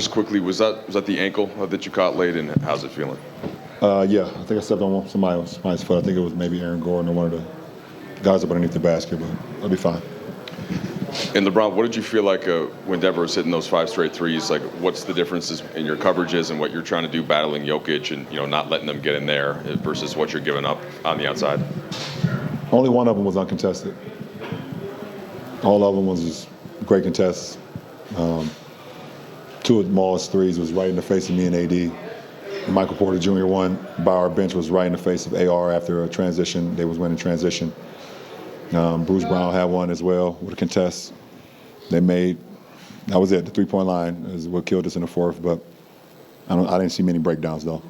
Just quickly, was that the ankle that you caught late, and how's it feeling? Yeah, I think I stepped on somebody's foot. I think it was maybe Aaron Gordon or one of the guys up underneath the basket, but I'll be fine. And LeBron, what did you feel like when Denver was hitting those 5 straight threes? Like, what's the differences in your coverages and what you're trying to do battling Jokic and not letting them get in there versus what you're giving up on the outside? Only one of them was uncontested. All of them was just great contests. Two of Maul's threes was right in the face of me and AD. Michael Porter Jr. one by our bench was right in the face of AR after a transition. They was winning transition. Bruce Brown had one as well with a contest. That was it. The three-point line is what killed us in the fourth, but I didn't see many breakdowns though.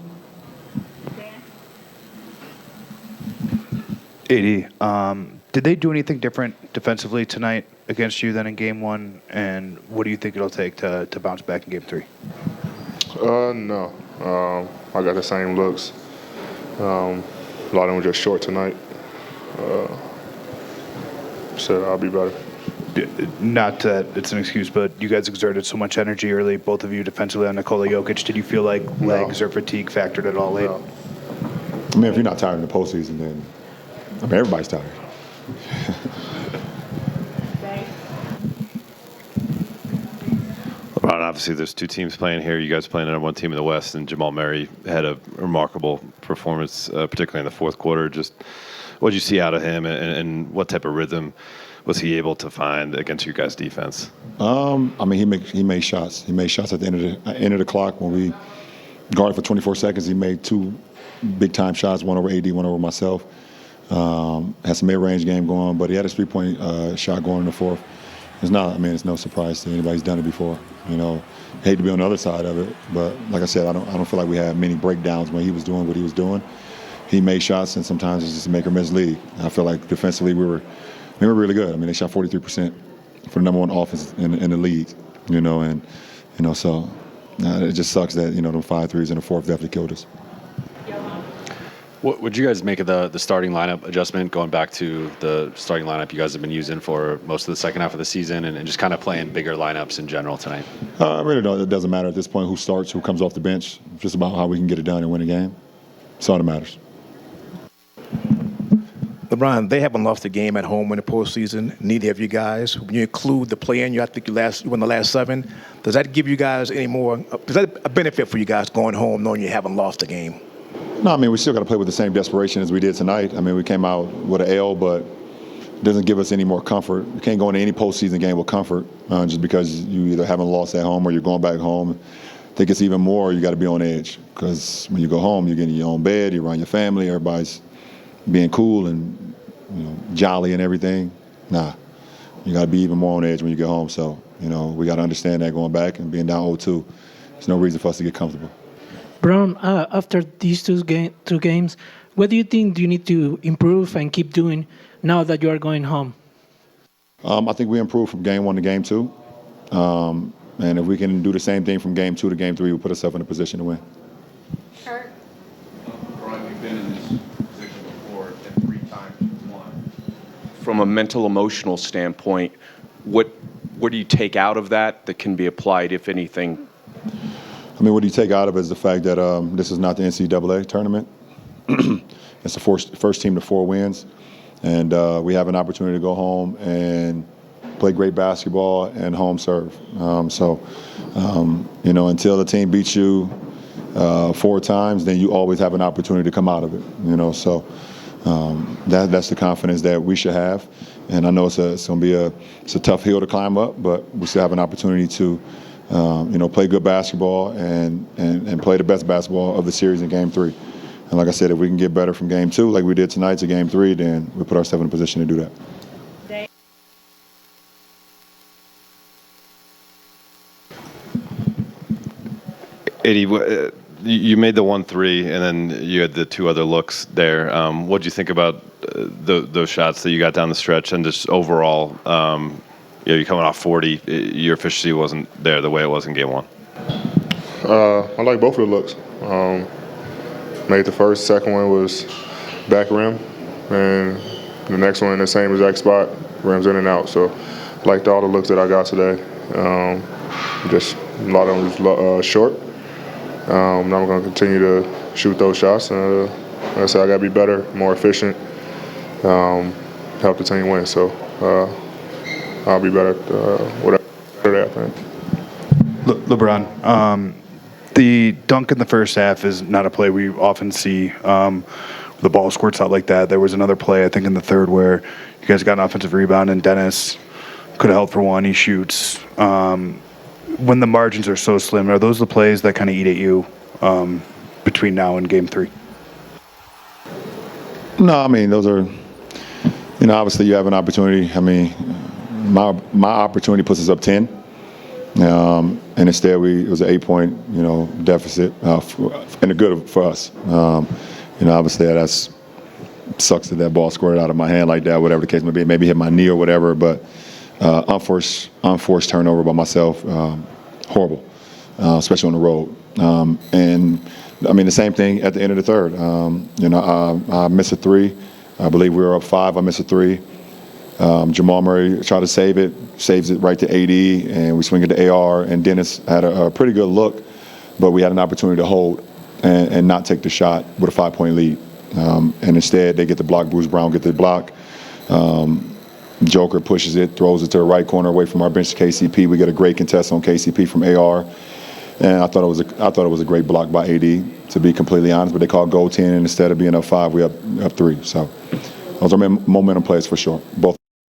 AD, did they do anything different defensively tonight against you than in Game 1? And what do you think it'll take to bounce back in Game 3? No. I got the same looks. A lot of them were just short tonight. So I'll be better. Not that it's an excuse, but you guys exerted so much energy early, both of you defensively on Nikola Jokic. Did you feel like legs or fatigue factored at all late? No. I mean, if you're not tired in the postseason, then everybody's tired. LeBron, obviously there's two teams playing here. You guys playing on one team in the West, and Jamal Murray had a remarkable performance, particularly in the fourth quarter. Just what did you see out of him, and what type of rhythm was he able to find against your guys' defense? I mean, he made shots. He made shots at the end of the clock when we guarded for 24 seconds. He made two big-time shots, one over AD, one over myself. Had some mid-range game going, but he had a three-point shot going in the fourth. It's no surprise to anybody who's done it before. Hate to be on the other side of it, but like I said, I don't feel like we had many breakdowns when he was doing what he was doing. He made shots, and sometimes it's just make or miss league. I feel like defensively we were really good. I mean, they shot 43% for the number one offense in the league. So it just sucks that them 5 threes in the fourth definitely killed us. What would you guys make of the starting lineup adjustment, going back to the starting lineup you guys have been using for most of the second half of the season, and just kind of playing bigger lineups in general tonight? I really don't. It doesn't matter at this point who starts, who comes off the bench. It's just about how we can get it done and win a game. That's all that matters. LeBron, they haven't lost a game at home in the postseason. Neither of you guys. When you include the play-in, I think you won the last 7. Does that give you guys any more? Is that a benefit for you guys going home knowing you haven't lost a game? No, I mean, we still got to play with the same desperation as we did tonight. I mean, we came out with an L, but it doesn't give us any more comfort. You can't go into any postseason game with comfort just because you either haven't lost at home or you're going back home. I think it's even more you got to be on edge because when you go home, you're getting your own bed, you're around your family, everybody's being cool and jolly and everything. Nah, you got to be even more on edge when you get home. So, we got to understand that going back and being down 0-2, there's no reason for us to get comfortable. Brown, after these two games, what do you think you need to improve and keep doing now that you are going home? I think we improved from game 1 to game 2. And if we can do the same thing from game 2 to game 3, we'll put ourselves in a position to win. Brian, you've been in this position before, and 3 times you've won. From a mental, emotional standpoint, what do you take out of that can be applied, if anything? I mean, what you take out of it is the fact that this is not the NCAA tournament. It's the first team to 4 wins. And we have an opportunity to go home and play great basketball and home serve. Until the team beats you 4 times, then you always have an opportunity to come out of it. That's the confidence that we should have. And I know it's going to be a tough hill to climb up, but we still have an opportunity to play good basketball and play the best basketball of the series in Game 3. And like I said, if we can get better from Game 2 like we did tonight to Game 3, then we put ourselves in a position to do that. AD, you made the 1-3, and then you had the 2 other looks there. What did you think about those shots that you got down the stretch, and just overall, you're coming off 40, your efficiency wasn't there the way it was in Game 1? I like both of the looks. Made the first, second one was back rim, and the next one in the same exact spot, rims in and out. So liked all the looks that I got today. Just A lot of them was short. And I'm going to continue to shoot those shots. And like I said, I got to be better, more efficient, help the team win. So I'll be better whatever I think. LeBron, the dunk in the first half is not a play we often see. The ball squirts out like that. There was another play, I think, in the third where you guys got an offensive rebound and Dennis could have held for one. He shoots. When the margins are so slim, are those the plays that kind of eat at you between now and Game 3? No, I mean, those are, obviously you have an opportunity. I mean, my opportunity puts us up 10. And instead it was an 8-point, deficit, and a good for us. Obviously that sucks that ball squirted out of my hand like that, whatever the case may be. Maybe hit my knee or whatever, but unforced turnover by myself, horrible, especially on the road. And I mean the same thing at the end of the third. I missed a three. I believe we were up 5. I missed a three. Jamal Murray tried to save it, saves it right to AD, and we swing it to AR. And Dennis had a pretty good look, but we had an opportunity to hold and not take the shot with a 5-point lead. And instead, they get the block. Bruce Brown get the block. Joker pushes it, throws it to the right corner away from our bench to KCP. We get a great contest on KCP from AR. And I thought it was a great block by AD, to be completely honest. But they called goal 10, and instead of being up 5, we up 3. So those are momentum plays for sure. Both.